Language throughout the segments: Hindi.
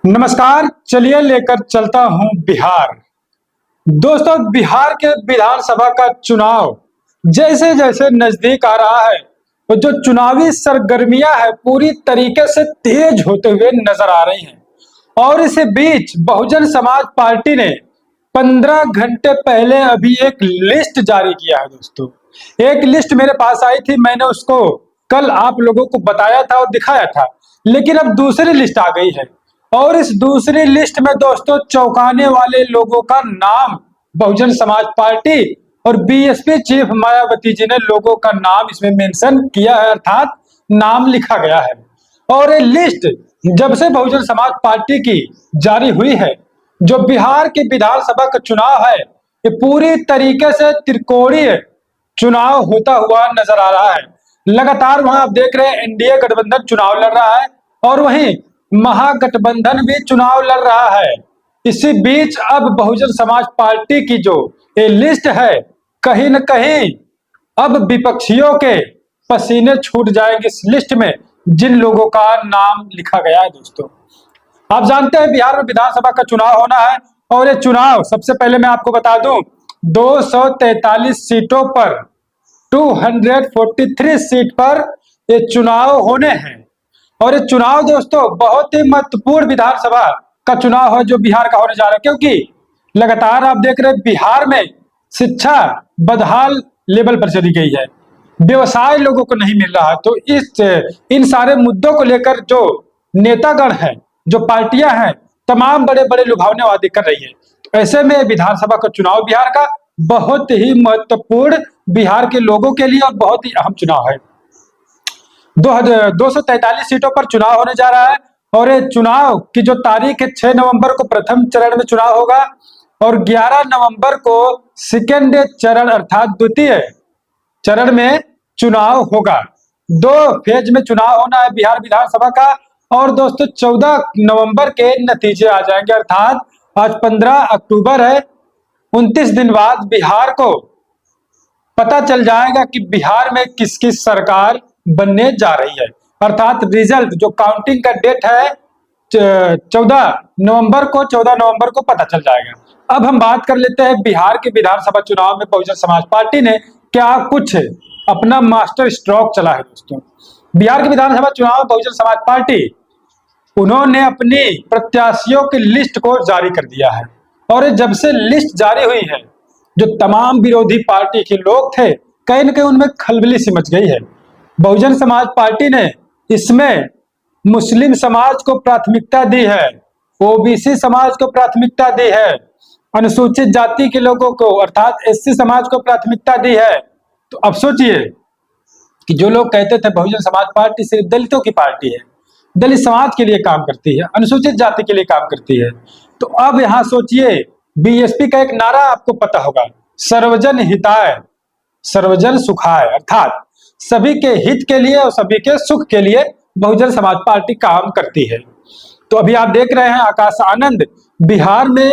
नमस्कार। चलिए लेकर चलता हूं बिहार। दोस्तों, बिहार के विधानसभा का चुनाव जैसे जैसे नजदीक आ रहा है, तो जो चुनावी सरगर्मियां है पूरी तरीके से तेज होते हुए नजर आ रही हैं। और इसी बीच बहुजन समाज पार्टी ने 15 घंटे पहले अभी एक लिस्ट जारी किया है। दोस्तों, एक लिस्ट मेरे पास आई थी, मैंने उसको कल आप लोगों को बताया था और दिखाया था, लेकिन अब दूसरी लिस्ट आ गई है। और इस दूसरी लिस्ट में दोस्तों चौंकाने वाले लोगों का नाम बहुजन समाज पार्टी और बीएसपी चीफ मायावती जी ने लोगों का नाम इसमें मेंशन किया है, अर्थात नाम लिखा गया है। और ये लिस्ट जब से बहुजन समाज पार्टी की जारी हुई है, जो बिहार की विधानसभा का चुनाव है, ये पूरी तरीके से त्रिकोणीय चुनाव होता हुआ नजर आ रहा है। लगातार वहां आप देख रहे हैं एनडीए गठबंधन चुनाव लड़ रहा है और वहीं महागठबंधन भी चुनाव लड़ रहा है। इसी बीच अब बहुजन समाज पार्टी की जो ये लिस्ट है, कहीं न कहीं अब विपक्षियों के पसीने छूट जाएंगे इस लिस्ट में जिन लोगों का नाम लिखा गया है। दोस्तों, आप जानते हैं बिहार में विधानसभा का चुनाव होना है और ये चुनाव सबसे पहले मैं आपको बता दूं 243 सीटों पर 243 सीट पर ये चुनाव होने हैं। और ये चुनाव दोस्तों बहुत ही महत्वपूर्ण विधानसभा का चुनाव है जो बिहार का होने जा रहा है, क्योंकि लगातार आप देख रहे हैं बिहार में शिक्षा बदहाल लेवल पर चली गई है, व्यवसाय लोगों को नहीं मिल रहा है। तो इन सारे मुद्दों को लेकर जो नेतागण हैं, जो पार्टियां हैं, तमाम बड़े बड़े लुभावने वादे कर रही है। तो ऐसे में विधानसभा का चुनाव बिहार का बहुत ही महत्वपूर्ण, बिहार के लोगों के लिए और बहुत ही अहम चुनाव है। 243 सीटों पर चुनाव होने जा रहा है और ये चुनाव की जो तारीख है 6 नवंबर को प्रथम चरण में चुनाव होगा और 11 नवंबर को सेकेंड चरण अर्थात द्वितीय चरण में चुनाव होगा। 2 फेज में चुनाव होना है बिहार विधानसभा का। और दोस्तों 14 नवंबर के नतीजे आ जाएंगे, अर्थात आज 15 अक्टूबर है, 29 दिन बाद बिहार को पता चल जाएगा कि बिहार में किसकी सरकार बनने जा रही है। अर्थात रिजल्ट जो काउंटिंग का डेट है 14 नवंबर को पता चल जाएगा। अब हम बात कर लेते हैं बिहार के विधानसभा चुनाव में बहुजन समाज पार्टी ने क्या कुछ अपना मास्टर स्ट्रोक चला है। दोस्तों, बिहार के विधानसभा चुनाव में बहुजन समाज पार्टी उन्होंने अपनी प्रत्याशियों की लिस्ट को जारी कर दिया है। और जब से लिस्ट जारी हुई है, जो तमाम विरोधी पार्टी के लोग थे, कहीं न कहीं उनमें खलबली सी मच गई है। बहुजन समाज पार्टी ने इसमें मुस्लिम समाज को प्राथमिकता दी है, ओबीसी समाज को प्राथमिकता दी है, अनुसूचित जाति के लोगों को अर्थात एससी समाज को प्राथमिकता दी है। तो अब सोचिए कि जो लोग कहते थे बहुजन समाज पार्टी सिर्फ दलितों की पार्टी है, दलित समाज के लिए काम करती है, अनुसूचित जाति के लिए काम करती है, तो अब यहां सोचिए बीएसपी का एक नारा आपको पता होगा, सर्वजन हिताय सर्वजन सुखाय, अर्थात सभी के हित के लिए और सभी के सुख के लिए बहुजन समाज पार्टी काम करती है। तो अभी आप देख रहे हैं आकाश आनंद बिहार में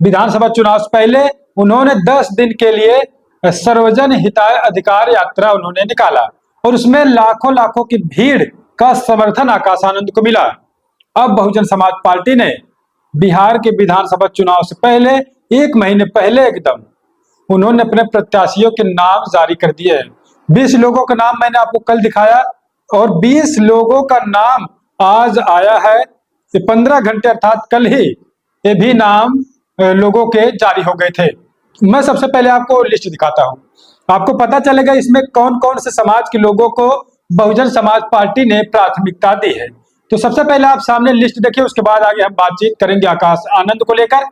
विधानसभा चुनाव से पहले उन्होंने 10 दिन के लिए सर्वजन हिताय अधिकार यात्रा उन्होंने निकाला और उसमें लाखों लाखों की भीड़ का समर्थन आकाश आनंद को मिला। अब बहुजन समाज पार्टी ने बिहार के विधानसभा चुनाव से पहले 1 महीने पहले एकदम उन्होंने अपने प्रत्याशियों के नाम जारी कर दिए हैं। 20 लोगों का नाम मैंने आपको कल दिखाया और 20 लोगों का नाम आज आया है। ये 15 घंटे अर्थात कल ही ये भी नाम लोगों के जारी हो गए थे। मैं सबसे पहले आपको लिस्ट दिखाता हूं, आपको पता चलेगा इसमें कौन कौन से समाज के लोगों को बहुजन समाज पार्टी ने प्राथमिकता दी है। तो सबसे पहले आप सामने लिस्ट देखिए, उसके बाद आगे हम बातचीत करेंगे आकाश आनंद को लेकर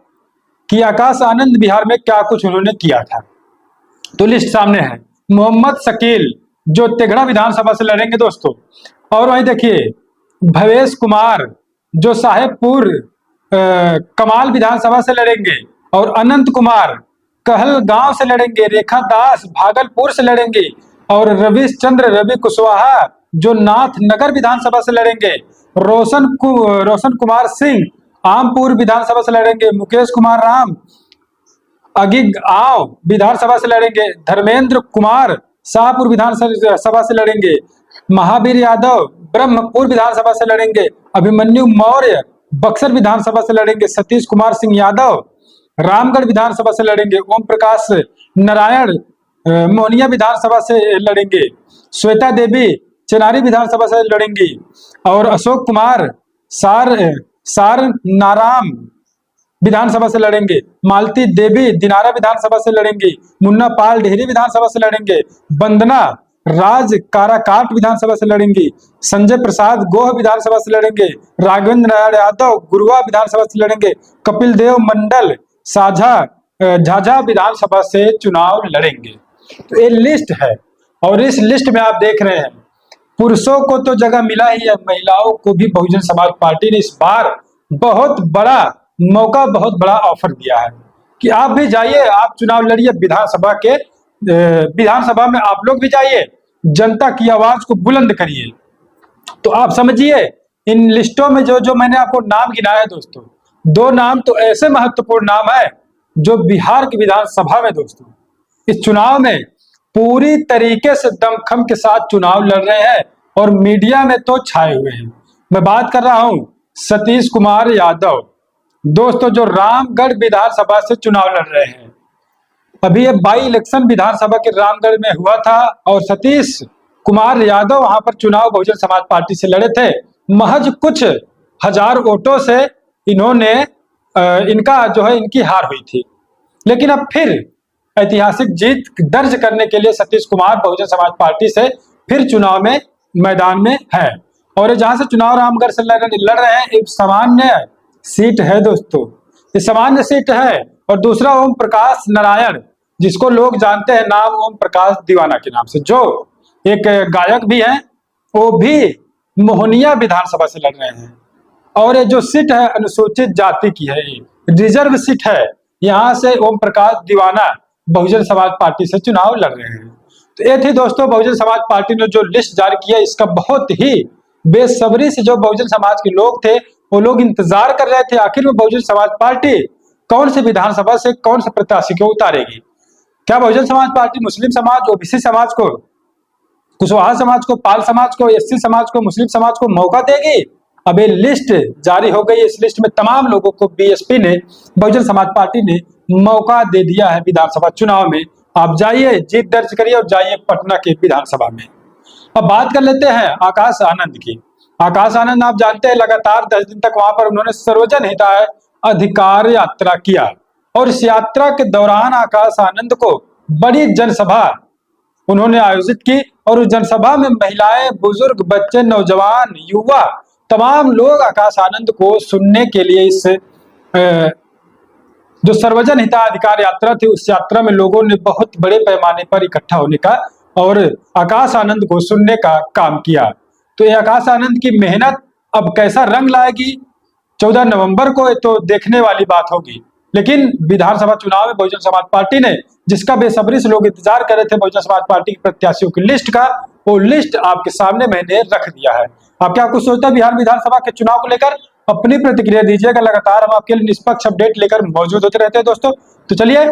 कि आकाश आनंद बिहार में क्या कुछ उन्होंने किया था। तो लिस्ट सामने है। मोहम्मद शकील जो तेघड़ा विधानसभा से लड़ेंगे दोस्तों, और वहीं देखिए भवेश कुमार जो साहेबपुर कमाल विधानसभा से लड़ेंगे, और अनंत कुमार कहलगांव से लड़ेंगे, रेखा दास भागलपुर से लड़ेंगे, और रवि कुशवाहा जो नाथनगर विधानसभा से लड़ेंगे, रोशन कुमार सिंह आमपुर विधानसभा से लड़ेंगे, मुकेश कुमार राम अगिगांव विधानसभा से लड़ेंगे, धर्मेंद्र कुमार शाहपुर विधानसभा से लड़ेंगे, महावीर यादव ब्रह्मपुर विधानसभा से लड़ेंगे, अभिमन्यु मौर्य बक्सर विधानसभा से लड़ेंगे सतीश कुमार सिंह यादव, रामगढ़ विधानसभा से लड़ेंगे ओम प्रकाश नारायण, मोहनिया विधानसभा से लड़ेंगे श्वेता देवी, चेनारी विधानसभा से लड़ेंगी, और अशोक कुमार सार नाराम विधानसभा से लड़ेंगे, मालती देवी दिनारा विधानसभा से लड़ेंगी, मुन्ना पाल डेहरी विधानसभा से लड़ेंगे, वंदना राज काराकाट विधानसभा से लड़ेंगी, संजय प्रसाद गोह विधानसभा से लड़ेंगे, राघवेंद्र नारायण यादव गुरुआ विधानसभा से लड़ेंगे, कपिल देव मंडल झाझा विधानसभा से चुनाव लड़ेंगे। तो ये लिस्ट है, और इस लिस्ट में आप देख रहे हैं पुरुषों को तो जगह मिला ही है, महिलाओं को भी बहुजन समाज पार्टी ने इस बार बहुत बड़ा मौका, बहुत बड़ा ऑफर दिया है कि आप भी जाइए, आप चुनाव लड़िए विधानसभा के, विधानसभा में आप लोग भी जाइए, जनता की आवाज को बुलंद करिए। तो आप समझिए इन लिस्टों में जो जो मैंने आपको नाम गिनाया दोस्तों, 2 नाम तो ऐसे महत्वपूर्ण नाम है जो बिहार की विधानसभा में दोस्तों इस चुनाव में पूरी तरीके से दमखम के साथ चुनाव लड़ रहे हैं और मीडिया में तो छाए हुए हैं। मैं बात कर रहा हूं सतीश कुमार यादव दोस्तों, जो रामगढ़ विधानसभा से चुनाव लड़ रहे हैं। अभी ये बाई इलेक्शन विधानसभा के रामगढ़ में हुआ था और सतीश कुमार यादव वहां पर चुनाव बहुजन समाज पार्टी से लड़े थे। महज कुछ हजार वोटों से इन्होंने इनका जो है इनकी हार हुई थी, लेकिन अब फिर ऐतिहासिक जीत दर्ज करने के लिए सतीश कुमार बहुजन समाज पार्टी से फिर चुनाव में मैदान में है। और जहां से चुनाव रामगढ़ से लड़ रहे हैं, एक सामान्य सीट है दोस्तों, ये सामान्य सीट है। और दूसरा ओम प्रकाश नारायण, जिसको लोग जानते हैं नाम ओम प्रकाश दीवाना के नाम से, जो एक गायक भी हैं, वो भी मोहनिया विधानसभा से लड़ रहे हैं। और ये जो सीट है अनुसूचित जाति की है, रिजर्व सीट है, यहाँ से ओम प्रकाश दीवाना बहुजन समाज पार्टी से चुनाव लड़ रहे हैं। तो ये थी दोस्तों बहुजन समाज पार्टी ने जो लिस्ट जारी किया, इसका बहुत ही बेसब्री से जो बहुजन समाज के लोग थे वो लोग इंतजार कर रहे थे आखिर में बहुजन समाज पार्टी कौन से विधानसभा से कौन से प्रत्याशी को उतारेगी। क्या बहुजन समाज पार्टी मुस्लिम समाज, ओबीसी समाज को, कुशवाहा समाज को, पाल समाज को, एससी समाज को, मुस्लिम समाज को मौका देगी? अब ये लिस्ट जारी हो गई, इस लिस्ट में तमाम लोगों को बीएसपी ने, बहुजन समाज पार्टी ने मौका दे दिया है विधानसभा चुनाव में। आप जाइए, जीत दर्ज करिए और जाइए पटना के विधानसभा में। अब बात कर लेते हैं आकाश आनंद की। आकाश आनंद आप जानते हैं लगातार 10 दिन तक वहां पर उन्होंने सर्वजन हिताय अधिकार यात्रा किया, और इस यात्रा के दौरान आकाश आनंद को बड़ी जनसभा उन्होंने आयोजित की, और उस जनसभा में महिलाएं, बुजुर्ग, बच्चे, नौजवान, युवा, तमाम लोग आकाश आनंद को सुनने के लिए इस जो सर्वजन हिताय अधिकार यात्रा थी, उस यात्रा में लोगों ने बहुत बड़े पैमाने पर इकट्ठा होने का और आकाश आनंद को सुनने का काम किया। तो ये आकाश आनंद की मेहनत अब कैसा रंग लाएगी 14 नवंबर को, तो देखने वाली बात होगी। लेकिन विधानसभा चुनाव में बहुजन समाज पार्टी ने, जिसका बेसब्री से लोग इंतजार कर रहे थे बहुजन समाज पार्टी के प्रत्याशियों की लिस्ट का, वो लिस्ट आपके सामने मैंने रख दिया है। आप क्या कुछ सोचते हैं बिहार विधानसभा के चुनाव को लेकर? अपनी प्रतिक्रिया दीजिएगा, लगातार हम आपके लिए निष्पक्ष अपडेट लेकर मौजूद होते रहते हैं दोस्तों। तो चलिए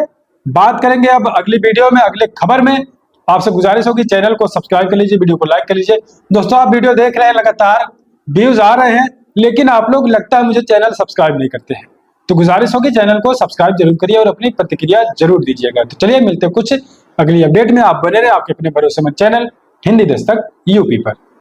बात करेंगे अब अगली वीडियो में, अगले खबर में। आपसे गुजारिश होगी चैनल को सब्सक्राइब कर लीजिए, वीडियो को लाइक कर लीजिए। दोस्तों आप वीडियो देख रहे हैं, लगातार व्यूज आ रहे हैं, लेकिन आप लोग लगता है मुझे चैनल सब्सक्राइब नहीं करते हैं। तो गुजारिश होगी चैनल को सब्सक्राइब जरूर करिए और अपनी प्रतिक्रिया जरूर दीजिएगा। तो चलिए मिलते हैं कुछ अगली अपडेट में। आप बने रहे आपके अपने भरोसेमंद चैनल हिंदी दस्तक यूपी पर।